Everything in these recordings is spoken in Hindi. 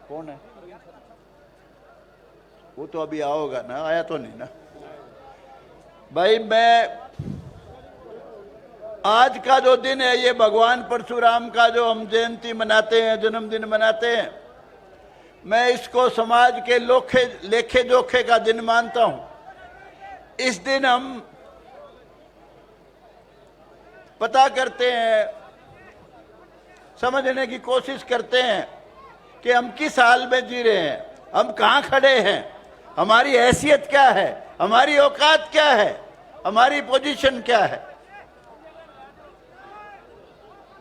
कौन है? वो तो अभी आओगा ना, आया तो नहीं ना भाई। मैं आज का जो दिन है ये भगवान परशुराम का जो हम जयंती मनाते हैं, जन्मदिन मनाते हैं, मैं इसको समाज के लेखे जोखे का दिन मानता हूं। इस दिन हम पता करते हैं, समझने की कोशिश करते हैं कि हम किस हाल में जी रहे हैं, हम कहां खड़े हैं, हमारी हैसियत क्या है, हमारी औकात क्या है, हमारी पोजीशन क्या है।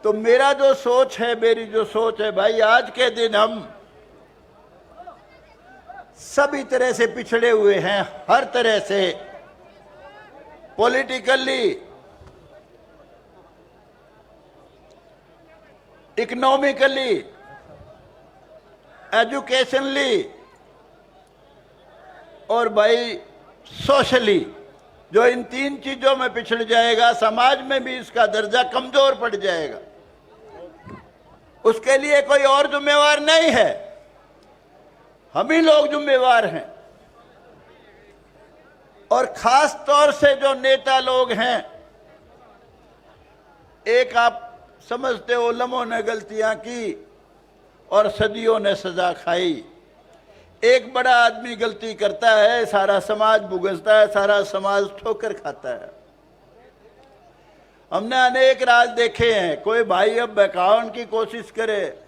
तो मेरी जो सोच है भाई, आज के दिन हम सभी तरह से पिछड़े हुए हैं, हर तरह से, पॉलिटिकली, इकोनॉमिकली, एजुकेशनली और भाई सोशली। जो इन 3 चीजों में पिछड़ जाएगा, समाज में भी इसका दर्जा कमजोर पड़ जाएगा। उसके लिए कोई और जिम्मेवार नहीं है, हम ही लोग जिम्मेवार हैं। और खास तौर से जो नेता लोग हैं, एक आप समझते हो उलमों ने गलतियां की और सदियों ने सजा खाई। एक बड़ा आदमी गलती करता है, सारा समाज भुगतता है, सारा समाज ठोकर खाता है। हमने अनेक राज देखे हैं, कोई भाई अब बहकावन की कोशिश करे।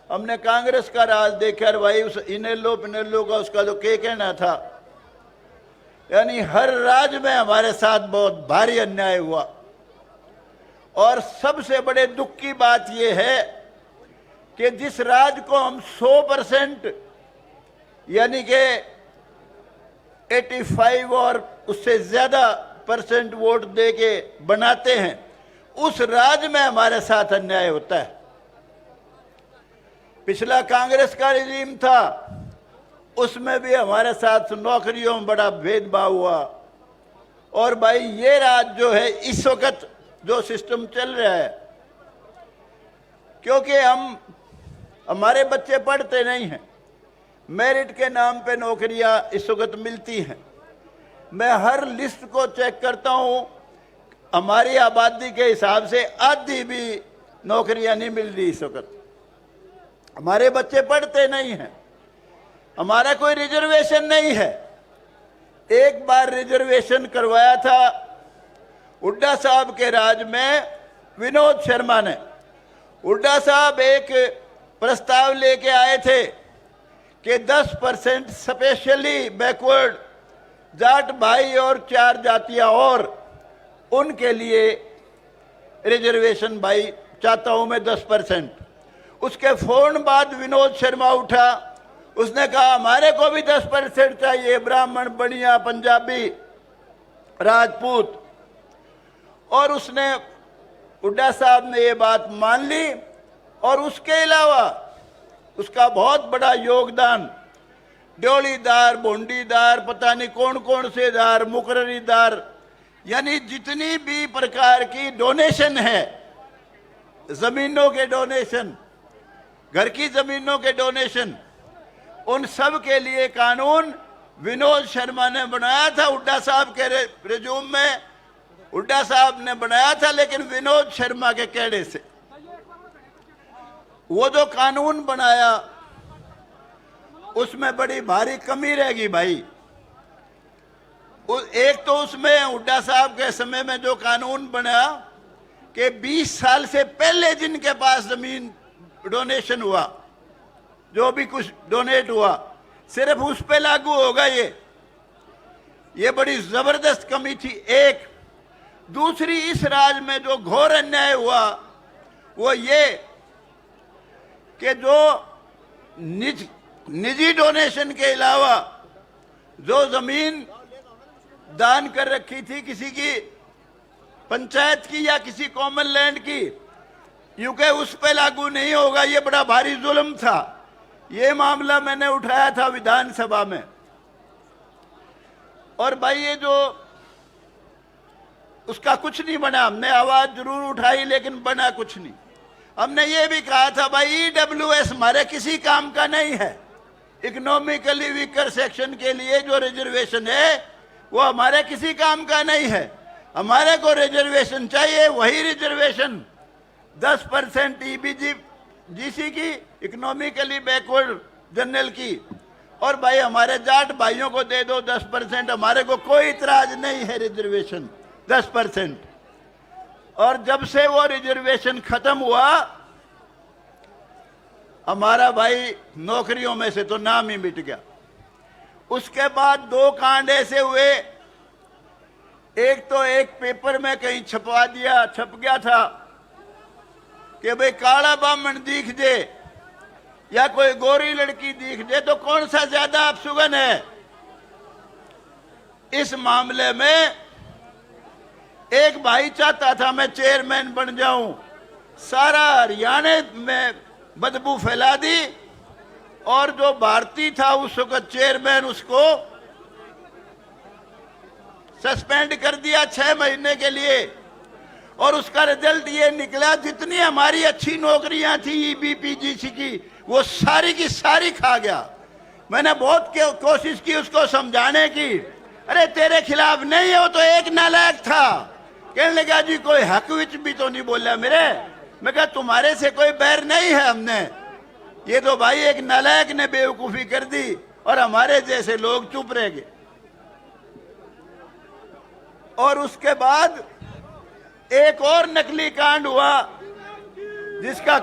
हमने कांग्रेस का राज देखा, भाई उस इनेलो पिनेलो का उसका जो के कहना था, यानी हर राज में हमारे साथ बहुत भारी अन्याय हुआ। और सबसे बड़े दुख की बात यह है कि जिस राज को हम 100% यानी कि 85 और उससे ज्यादा % वोट दे के बनाते हैं, उस राज में हमारे साथ अन्याय होता है। पिछला कांग्रेस का रिजीम था, उसमें भी हमारे साथ नौकरियों में बड़ा भेदभाव हुआ। और भाई ये राज जो है, इस वक्त जो सिस्टम चल रहा है, क्योंकि हमारे बच्चे पढ़ते नहीं हैं, मेरिट के नाम पे नौकरियां इस वक्त मिलती हैं। मैं हर लिस्ट को चेक करता हूं, हमारी आबादी के हिसाब से आधी भी नौकरियां नहीं मिल रही इस वक्त। हमारे बच्चे पढ़ते नहीं हैं, हमारा कोई रिजर्वेशन नहीं है। एक बार रिजर्वेशन करवाया था हुड्डा साहब के राज में, विनोद शर्मा ने। हुड्डा साहब एक प्रस्ताव लेके आए थे कि 10% स्पेशली बैकवर्ड जाट भाई और 4 जातियां और, उनके लिए रिजर्वेशन भाई चाहता हूं मैं 10%। उसके फौरन बाद विनोद शर्मा उठा, उसने कहा हमारे को भी 10% चाहिए, ब्राह्मण, बनिया, पंजाबी, राजपूत। और उसने, हुड्डा साहब ने ये बात मान ली। और उसके अलावा उसका बहुत बड़ा योगदान ड्योलीदार, भोंडीदार, पता नहीं कौन कौन से दार, मुकर्रीदार, यानी जितनी भी प्रकार की डोनेशन है, जमीनों के डोनेशन, घर की जमीनों के डोनेशन, उन सब के लिए कानून विनोद शर्मा ने बनाया था। हुड्डा साहब के रिज्यूम में हुड्डा साहब ने बनाया था, लेकिन विनोद शर्मा के कहने से। वो जो कानून बनाया उसमें बड़ी भारी कमी रहेगी भाई। एक तो उसमें हुड्डा साहब के समय में जो कानून बना कि 20 साल से पहले जिनके पास जमीन डोनेशन हुआ, जो भी कुछ डोनेट हुआ, सिर्फ उस पे लागू होगा। ये बड़ी जबरदस्त कमी थी। एक दूसरी, इस राज में जो घोर अन्याय हुआ वो ये कि जो निजी डोनेशन के अलावा जो जमीन दान कर रखी थी किसी की पंचायत की या किसी कॉमन लैंड की, यूं उस पे लागू नहीं होगा। ये बड़ा भारी जुल्म था। ये मामला मैंने उठाया था विधानसभा में। और भाई ये जो उसका कुछ नहीं बना, हमने आवाज जरूर उठाई लेकिन बना कुछ नहीं। हमने ये भी कहा था भाई ईडब्ल्यूएस हमारे किसी काम का नहीं है। इकोनॉमिकली वीकर सेक्शन के लिए जो रिजर्वेशन है वो हमारे किसी काम का नहीं है। हमारे को रिजर्वेशन चाहिए, वही रिजर्वेशन 10% ईबीजीसी की, इकोनॉमिकली बैकवर्ड जनरल की, और भाई हमारे जाट भाइयों को दे दो 10%। हमारे को कोई इतराज नहीं है रिजर्वेशन 10%। और जब से वो रिजर्वेशन खत्म हुआ हमारा भाई नौकरियों में से तो नाम ही मिट गया। उसके बाद 2 कांड ऐसे हुए, एक तो एक पेपर में कहीं छप गया था कि भाई काला बामण दिख दे या कोई गोरी लड़की दिख दे तो कौन सा ज्यादा अपशुगन है। इस मामले में एक भाई चाहता था मैं चेयरमैन बन जाऊं, सारा हरियाणा में बदबू फैला दी, और जो भारती था उस वक्त चेयरमैन उसको सस्पेंड कर दिया 6 महीने के लिए। और उसका रिजल्ट ये निकला जितनी हमारी अच्छी नौकरियां थी ईबीपीजीसी की वो सारी की सारी खा गया। मैंने बहुत कोशिश की उसको समझाने की, अरे तेरे खिलाफ नहीं है, वो तो एक नालायक था। कहने लगा जी कोई हक विच भी तो नहीं बोला मेरे। मैं कहा तुम्हारे से कोई बैर नहीं है हमने, ये तो भाई एक नालायक ने बेवकूफी कर दी और हमारे जैसे लोग चुप रह गए। और उसके बाद एक और नकली कांड हुआ जिसका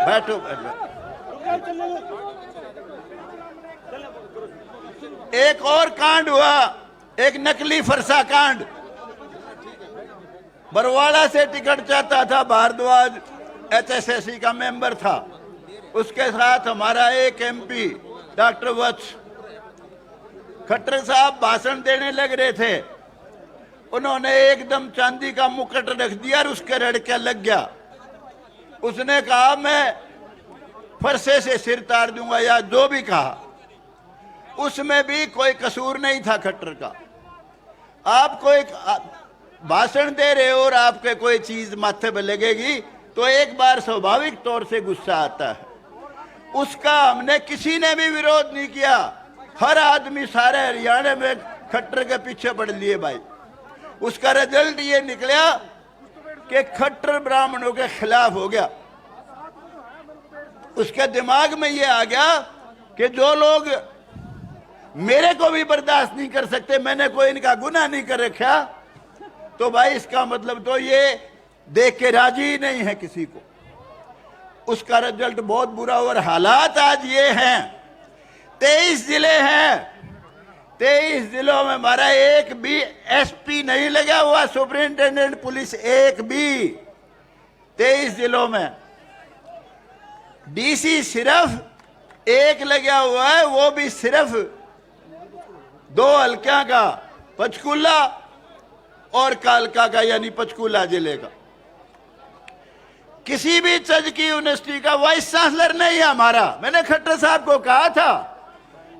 बैठो एक और कांड हुआ, एक नकली फरसा कांड। बरवाड़ा से टिकट चाहता था भारद्वाज, एचएसएससी का मेंबर था, उसके साथ हमारा एक एमपी डॉक्टर वत्स। खट्टर साहब भाषण देने लग रहे थे, उन्होंने एकदम चांदी का मुकुट रख दिया और उसके रड़का लग गया। उसने कहा मैं फरसे से सिर तार दूंगा या जो भी कहा, उसमें भी कोई कसूर नहीं था खट्टर का। आप कोई भाषण दे रहे हो और आपके कोई चीज माथे पे लगेगी तो एक बार स्वाभाविक तौर से गुस्सा आता है। उसका हमने किसी ने भी विरोध नहीं किया, हर आदमी सारे हरियाणा में खट्टर के पीछे पड़ लिए भाई। उसका रिजल्ट ये निकला कि खट्टर ब्राह्मणों के खिलाफ हो गया। उसके दिमाग में ये आ गया कि जो लोग मेरे को भी बर्दाश्त नहीं कर सकते, मैंने कोई इनका गुनाह नहीं कर रखा, तो भाई इसका मतलब तो ये देख के राजी नहीं है किसी को। उसका रिजल्ट बहुत बुरा। और हालात आज ये हैं, 23 जिले हैं, 23 जिलों में हमारा एक भी एसपी नहीं लगा हुआ, सुपरिंटेंडेंट पुलिस एक भी। 23 जिलों में डीसी सिर्फ एक लगा हुआ है, वो भी सिर्फ 2 हल्का का, पंचकूला और कालका का, यानी पंचकूला जिले का। किसी भी चज की यूनिवर्सिटी का वाइस चांसलर नहीं है हमारा। मैंने खट्टर साहब को कहा था,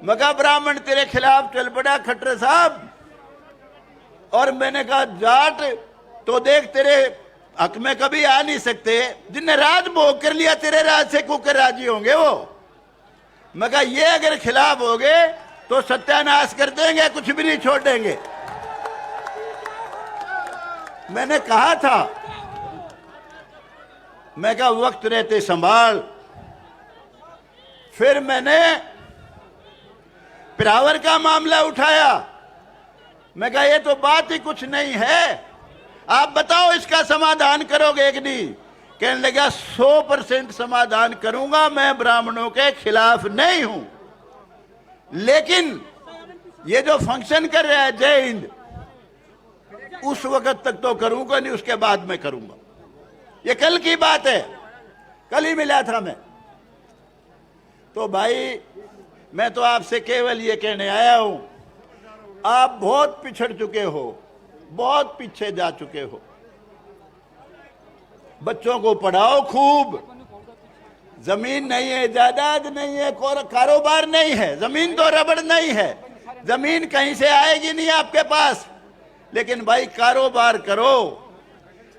मगा ब्राह्मण तेरे खिलाफ चल पड़ा खट्टर साहब, और मैंने कहा जाट तो देख तेरे हक में कभी आ नहीं सकते, जिनने राज भोग कर लिया तेरे राज से कुकर राजी होंगे वो। मैं कहा ये अगर खिलाफ हो गए तो सत्यानाश कर देंगे, कुछ भी नहीं छोड़ेंगे। मैंने कहा था, मैं कहा वक्त रहते संभाल। फिर मैंने पिरावर का मामला उठाया, मैं कहा ये तो बात ही कुछ नहीं है, आप बताओ इसका समाधान करोगे कि नहीं। कहने लगा 100% समाधान करूंगा, मैं ब्राह्मणों के खिलाफ नहीं हूं, लेकिन ये जो फंक्शन कर रहा है जय हिंद, उस वक्त तक तो करूंगा नहीं, उसके बाद में करूंगा। ये कल की बात है, कल ही मिला था मैं। तो भाई मैं तो आपसे केवल ये कहने आया हूं, आप बहुत पिछड़ चुके हो, बहुत पीछे जा चुके हो। बच्चों को पढ़ाओ खूब। जमीन नहीं है, जायदाद नहीं है, कारोबार नहीं है, जमीन तो रबड़ नहीं है, जमीन कहीं से आएगी नहीं आपके पास, लेकिन भाई कारोबार करो।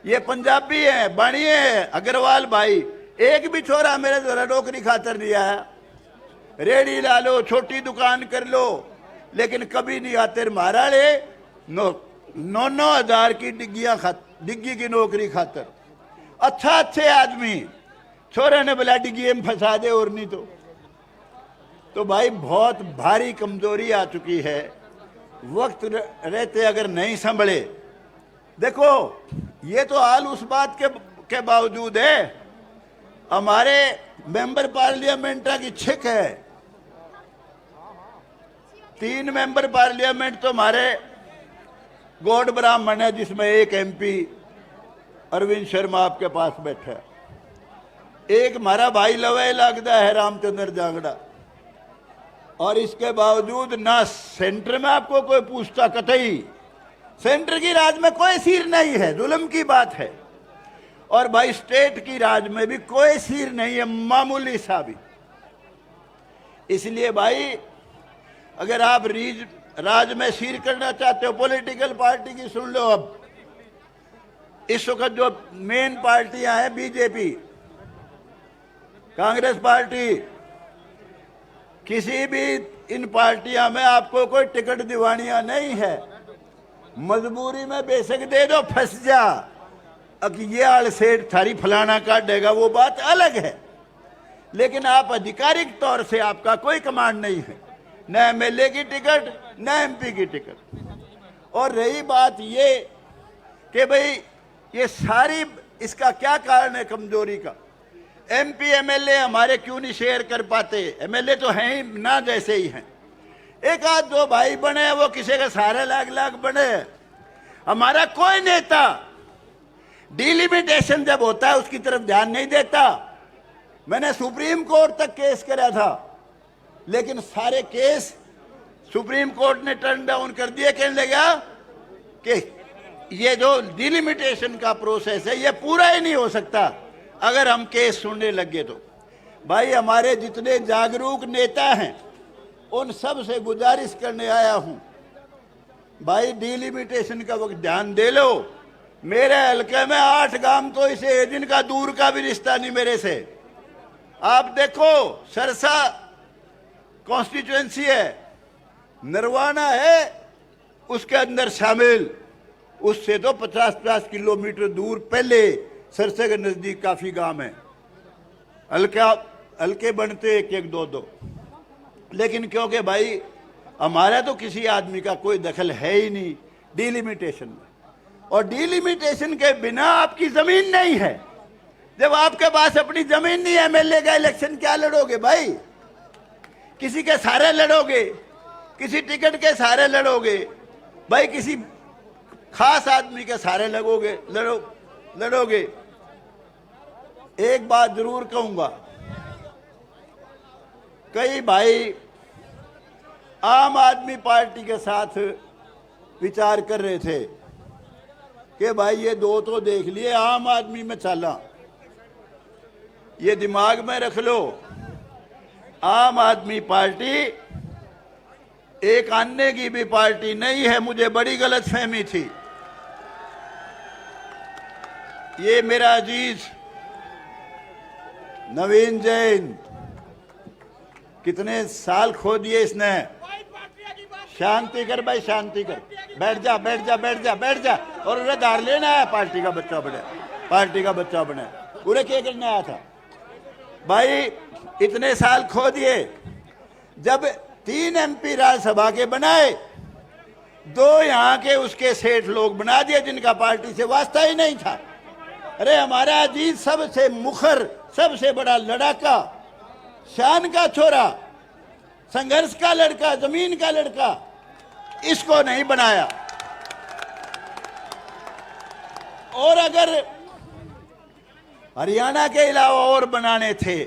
ये पंजाबी है, बाणिये है, अग्रवाल भाई, एक भी छोरा मेरे जरा नौकरी खातर नहीं आया। रेड़ी ला लो, छोटी दुकान कर लो, लेकिन कभी नहीं आते महाराड़े 9,000 की डिग्गी की नौकरी खातर। अच्छा अच्छे आदमी छोरे ने बोला डिग्गी में फंसा दे और नहीं तो भाई बहुत भारी कमजोरी आ चुकी है। वक्त रहते अगर नहीं संभले, देखो ये तो हाल उस बात के बावजूद है हमारे मेंबर पार्लियामेंट की छिक है। 3 मेंबर पार्लियामेंट तो हमारे गौड़ ब्राह्मण है, जिसमें एक एमपी अरविंद शर्मा आपके पास बैठा है, एक हमारा भाई लवे लगता है रामचंद्र जांगड़ा, और इसके बावजूद ना सेंटर में आपको कोई पूछता, कतई सेंटर की राज में कोई सिर नहीं है, जुल्म की बात है, और भाई स्टेट की राज में भी कोई सिर नहीं है, मामूली सा भी। इसलिए भाई अगर आप राज में सिर करना चाहते हो, पॉलिटिकल पार्टी की सुन लो। अब इस वक्त जो मेन पार्टियां हैं, बीजेपी, कांग्रेस पार्टी, किसी भी इन पार्टियां में आपको कोई टिकट दिवानियां नहीं है। मजबूरी में बेशक दे दो, फंस जा, अब ये आल सेठ थारी फलाना काट देगा, वो बात अलग है, लेकिन आप आधिकारिक तौर से आपका कोई कमांड नहीं है, न एमएलए की टिकट न एमपी की टिकट। और रही बात ये कि भाई ये सारी, इसका क्या कारण है कमजोरी का? एमपी एमएलए हमारे क्यों नहीं शेयर कर पाते? एमएलए तो हैं ही ना, जैसे ही हैं, एक आध दो भाई बने, वो किसी के सारे लाख लाख बने। हमारा कोई नेता डिलिमिटेशन जब होता है उसकी तरफ ध्यान नहीं देता। मैंने सुप्रीम कोर्ट तक केस करा था, लेकिन सारे केस सुप्रीम कोर्ट ने टर्न डाउन कर दिए, कहने लगा कि ये जो डिलिमिटेशन का प्रोसेस है ये पूरा ही नहीं हो सकता अगर हम केस सुनने लगे तो। भाई हमारे जितने जागरूक नेता हैं उन सब से गुजारिश करने आया हूं, भाई डिलिमिटेशन का वक्त ध्यान दे लो। मेरे हल्के में 8 गांव तो इसे जिनका दूर का भी रिश्ता नहीं मेरे से। आप देखो सरसा कॉन्स्टिट्यूएंसी है, नरवाना है उसके अंदर शामिल, उससे तो 50-50 किलोमीटर दूर पहले सरसे के नजदीक काफी गांव है, हल्के बनते 1-1, 2-2, लेकिन क्योंकि भाई हमारा तो किसी आदमी का कोई दखल है ही नहीं डिलिमिटेशन में, और डिलिमिटेशन के बिना आपकी जमीन नहीं है। जब आपके पास अपनी जमीन नहीं है, एमएलए का इलेक्शन क्या लड़ोगे भाई? किसी के सहारे लड़ोगे, किसी टिकट के सहारे लड़ोगे, भाई किसी खास आदमी के सहारे लड़ोगे। एक बात जरूर कहूंगा, कई भाई आम आदमी पार्टी के साथ विचार कर रहे थे कि भाई ये दो तो देख लिए, आम आदमी में चला। ये दिमाग में रख लो, आम आदमी पार्टी एक आने की भी पार्टी नहीं है। मुझे बड़ी गलतफहमी थी। ये मेरा अजीज नवीन जैन, कितने साल खो दिए इसने। शांति कर भाई, शांति कर, बैठ जा बैठ जा बैठ जा बैठ जा। और उन्हें धार लेना है, पार्टी का बच्चा बने, पार्टी का बच्चा बने, उन्हें क्या करने आया था भाई? इतने साल खो दिए। जब 3 एमपी राज्यसभा के बनाए, 2 यहाँ के उसके सेठ लोग बना दिए जिनका पार्टी से वास्ता ही नहीं था। अरे हमारा अजीज सबसे मुखर, सबसे बड़ा लड़ाका, शान का छोरा, संघर्ष का लड़का, जमीन का लड़का, इसको नहीं बनाया। और अगर हरियाणा के अलावा और बनाने थे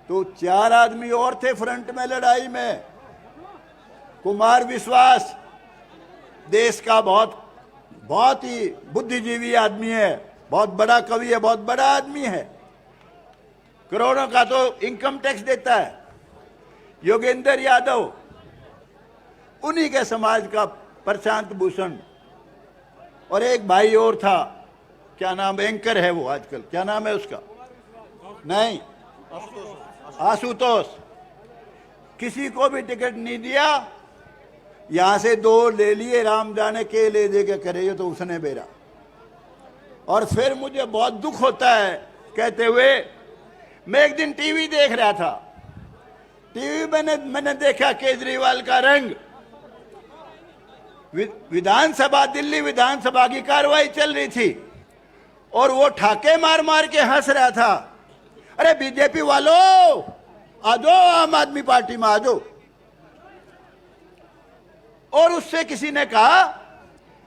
तो 4 आदमी और थे फ्रंट में लड़ाई में। कुमार विश्वास देश का बहुत ही बुद्धिजीवी आदमी है, बहुत बड़ा कवि है, बहुत बड़ा आदमी है, करोड़ों का तो इनकम टैक्स देता है। योगेंद्र यादव, उन्हीं के समाज का प्रशांत भूषण, और एक भाई और था, क्या नाम, एंकर है वो आजकल, क्या नाम है उसका, नहीं, आशुतोष। किसी को भी टिकट नहीं दिया, यहां से 2 ले लिए, राम जाने के ले दे के करे, ये तो उसने बेरा। और फिर मुझे बहुत दुख होता है कहते हुए, मैं एक दिन टीवी देख रहा था, टीवी मैंने देखा केजरीवाल का रंग, विधानसभा, दिल्ली विधानसभा की कार्रवाई चल रही थी और वो ठाके मार मार के हंस रहा था। अरे बीजेपी वालों, आ जाओ आम आदमी पार्टी में, आ जाओ। और उससे किसी ने कहा,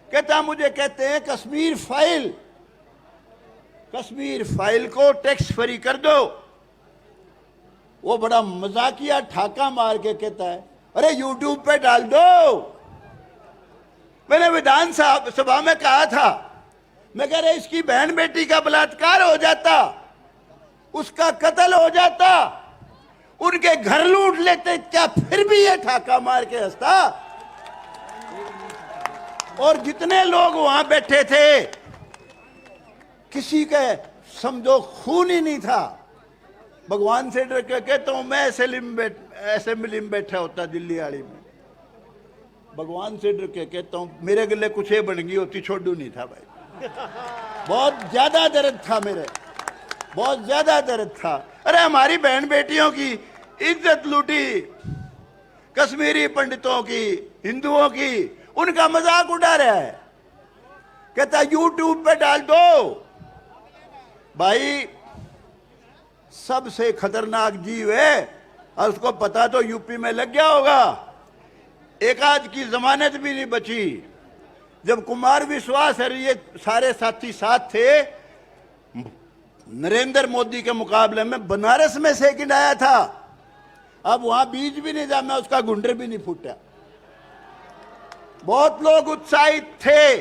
कहता मुझे कहते हैं कश्मीर फाइल को टैक्स फ्री कर दो। वो बड़ा मजाकिया ठाका मार के कहता है, अरे यूट्यूब पे डाल दो। मैंने विधानसभा में कहा था, मैं कह रहा इसकी बहन बेटी का बलात्कार हो जाता, उसका कत्ल हो जाता, उनके घर लूट लेते, क्या फिर भी ये ठाका मार के हंसता? और जितने लोग वहां बैठे थे, किसी के समझो खून ही नहीं था। भगवान से डर के कहता हूं, मैं असेंबली में बैठा होता दिल्ली आड़ी में, भगवान से डर के कहता हूं, मेरे गले कुछ बन गई होती, छोड़ू नहीं था भाई। बहुत ज्यादा दर्द था मेरे, बहुत ज्यादा दर्द था। अरे हमारी बहन बेटियों की इज्जत लूटी, कश्मीरी पंडितों की, हिंदुओं की, उनका मजाक उड़ा रहा है। कहता यूट्यूब पे डाल दो। भाई सबसे खतरनाक जीव है, और उसको पता तो यूपी में लग गया होगा। एक आज की जमानत भी नहीं बची। जब कुमार विश्वास और ये सारे साथी साथ थे, नरेंद्र मोदी के मुकाबले में बनारस में सेकंड आया था। अब वहां बीज भी नहीं जामा, उसका गुंडर भी नहीं फूटा। बहुत लोग उत्साहित थे,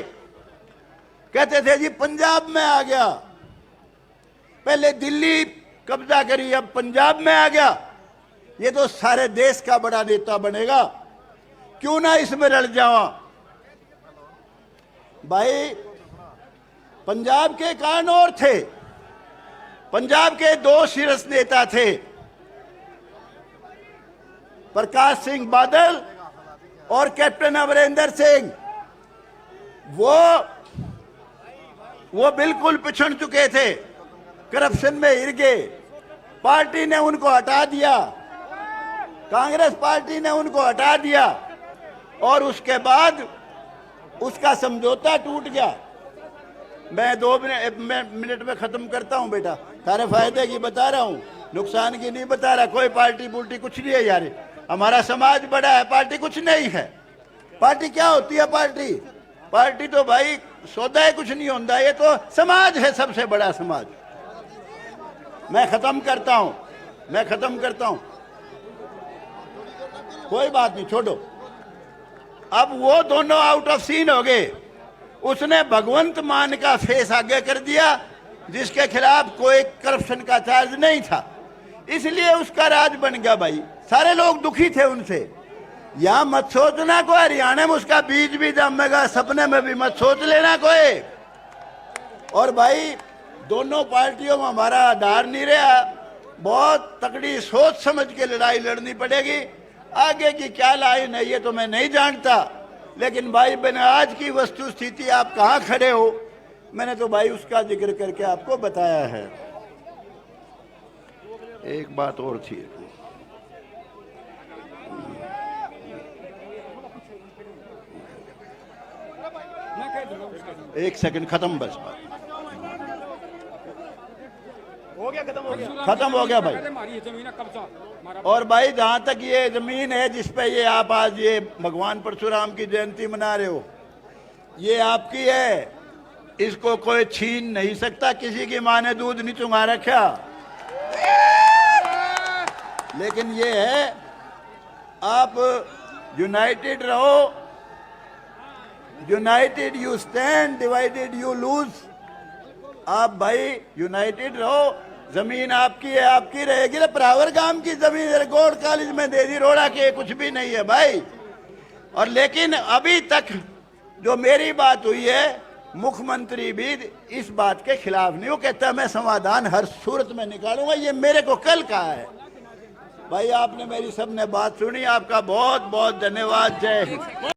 कहते थे जी पंजाब में आ गया, पहले दिल्ली कब्जा करी, अब पंजाब में आ गया, ये तो सारे देश का बड़ा नेता बनेगा, क्यों ना इसमें लड़ जावा। भाई पंजाब के कान और थे, पंजाब के 2 शीर्ष नेता थे, प्रकाश सिंह बादल और कैप्टन अमरिंदर सिंह। वो बिल्कुल पिछड़ चुके थे, करप्शन में हिर गए। पार्टी ने उनको हटा दिया, कांग्रेस पार्टी ने उनको हटा दिया, और उसके बाद उसका समझौता टूट गया। मैं 2 मिनट में खत्म करता हूं बेटा, सारे फायदे की बता रहा हूं, नुकसान की नहीं बता रहा। कोई पार्टी पुल्टी कुछ नहीं है यार, हमारा समाज बड़ा है, पार्टी कुछ नहीं है। पार्टी क्या होती है? पार्टी तो भाई सौदा है, कुछ नहीं होता। ये तो समाज है, सबसे बड़ा समाज। मैं खत्म करता हूं, कोई बात नहीं, छोड़ो। अब वो दोनों आउट ऑफ सीन हो गए। उसने भगवंत मान का फेस आगे कर दिया, जिसके खिलाफ कोई करप्शन का चार्ज नहीं था, इसलिए उसका राज बन गया। भाई सारे लोग दुखी थे उनसे। यहां मत सोचना कोई हरियाणा में उसका बीज भी जमेगा, सपने में भी मत सोच लेना कोई। और भाई दोनों पार्टियों में हमारा आधार नहीं रहा, बहुत तकड़ी सोच समझ के लड़ाई लड़नी पड़ेगी। आगे की क्या लाइन है ये तो मैं नहीं जानता, लेकिन भाई मैंने आज की वस्तु स्थिति, आप कहाँ खड़े हो, मैंने तो भाई उसका जिक्र करके आपको बताया है। एक बात और थी, एक सेकंड, खत्म, बस बात हो गया, खत्म हो गया भाई। और भाई जहां तक ये जमीन है जिसपे ये आप आज ये भगवान परशुराम की जयंती मना रहे हो, ये आपकी है, इसको कोई छीन नहीं सकता। किसी की माँ ने दूध नहीं चुंगा रखा, लेकिन ये है, आप यूनाइटेड रहो। United you stand, divided you lose. आप भाई यूनाइटेड रहो, जमीन आपकी है, आपकी रहेगी ना। प्रावर गांव की जमीन गोड कॉलेज में दे दी, रोड़ा के कुछ भी नहीं है भाई। और लेकिन अभी तक जो मेरी बात हुई है, मुख्यमंत्री भी इस बात के खिलाफ नहीं। वो कहता है मैं समाधान हर सूरत में निकालूंगा। ये मेरे को कल कहा है। भाई आपने मेरी सबने बात सुनी, आपका बहुत बहुत धन्यवाद। जय हिंद।